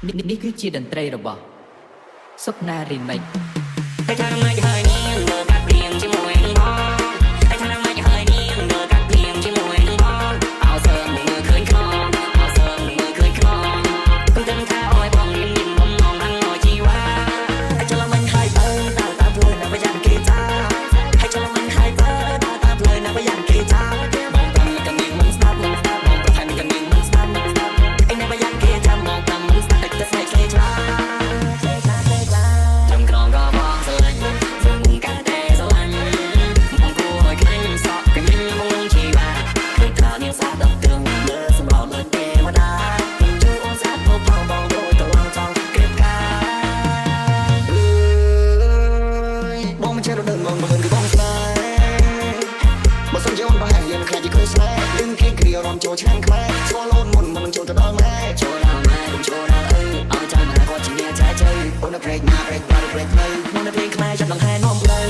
នេះគឺជាតន្ត្រីរបស់សុកណា Remix តែថាមិនហើយនាងមើលកាត់ព្រៀងជាមួយនឹងបងតែថាមិនហើយនាងមើលកាត់ព្រៀងជាមួយនឹងបងអោសើមើលឃើញខ្នងអោសើមើលឃើញខ្នងគំដឹងថាអើយបងញញបំងខាងអោយជីវ៉ាហើយចលមិនហើយបើតាមផ្លូវណាបយ៉ាងគេចាហើយចលមិនហើយបើតាមផ្លូវណាបយ៉ាងគេចាបងតាមកណ្ដៀងមិនស្ដាប់បងប្រថែមកណ្ដៀងមិនស្ដាប់អីណាបយ៉ាងគេចាំមកតាមមិនស្ដាប់តែស្នេហ៍ស្លេឆ្លាចំក្រងក៏បងស្រឡាញ់យើងកាន់តែស្រឡាញ់បងគួរឲ្យខ្លាញ់សក់កញ្ញឹមបងជីវ៉ាគឺថានាងសាដល់ត្រឹងលើសម្រាប់លើទេវតាជួយអូនស្អាតមកផងបងដូចទៅឡងចង់ក្រៀបការបងមិនចេះរត់មកមើលគឺបងស្នេហ៍បើសិនជាអូនប្រហែលយើងខ្លាចជាគ្រឿងស្នេហ៍លឹងគេគ្រារំចូលឆ្នាំខ្មែរស្គាល់អូនមុនមិនចូលទៅដល់ម៉ែចូលដល់ម៉ែចូលដល់អើអោចាំតែគាត់ជាអ្នកចែកជ័យអូននៅព្រែកណាព្រែកបាល់ព្រែកនៅនៅព្រែកខ្មែរចាប់ដង្ហែនាំផ្លូវ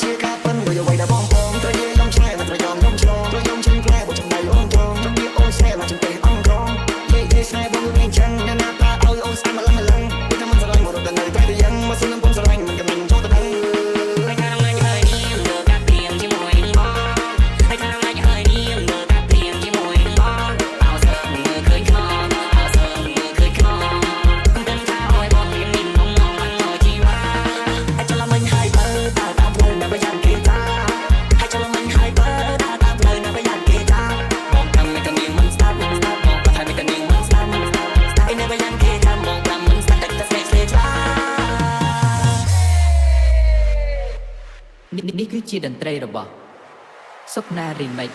ជាការប៉ុនមួយអ្វីដែលបងបងត្រូវនិយាយឆ្លែមិនត្រូវយំឆ្លងត្រូវយំជិញផ្លែបើចំដៃអូនចងចង់មានអូនស្នេហ៍មកចំទេអង្គក្រងនិយាយស្នេហ៍បងមានចឹងណាស់ណាតាឲ្យអូនស្អាតមកឡើងពីតែមិនស្រឡាញ់មករត់ទៅនៅតែយ៉ាងមកសិនខ្ញុំស្រឡាញ់មិនក៏មិនចូលទៅដឹងហើយថាមិនហើយនាងមើលកាត់ព្រៀងជាមួយនឹងបងហើយថាមិនហើយនាងមើលកាត់ព្រៀងជាមួយនឹងបងអោសើមើលឃើញខ្នងអោសើមើលឃើញខ្នងគំដឹងថាឲ្យបងញញបំងខាងអោយជីវ៉ាហើយចលមិនហើយបើតាមផ្លូវណាបយ៉ាងគេចាហើយចលមិនហើយបើតាមផ្លូវណាបយ៉ាងគេចាបងតាមមិនក៏នាងមិនស្ដាប់បងប្រថែមិនក៏នាងមិនស្ដាប់ឯណាបយ៉ាងគេចាំបងតាមមិនស្ដាប់តែស្នេហ៍ស្លេឆ្លា នេះគឺជាតន្ត្រីរបស់សុកណា Remix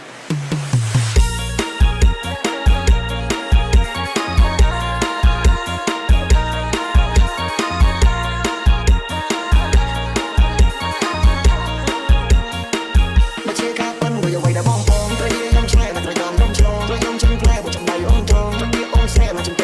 មកជាការប៉ុនមួយអ្វីដែលបងបងត្រូវនិយាយឆ្លែមិនត្រូវយំឆ្លងត្រូវយំជិញផ្លែបើចំដៃអូនចងចង់មានអូនស្នេហ៍មកចំទេ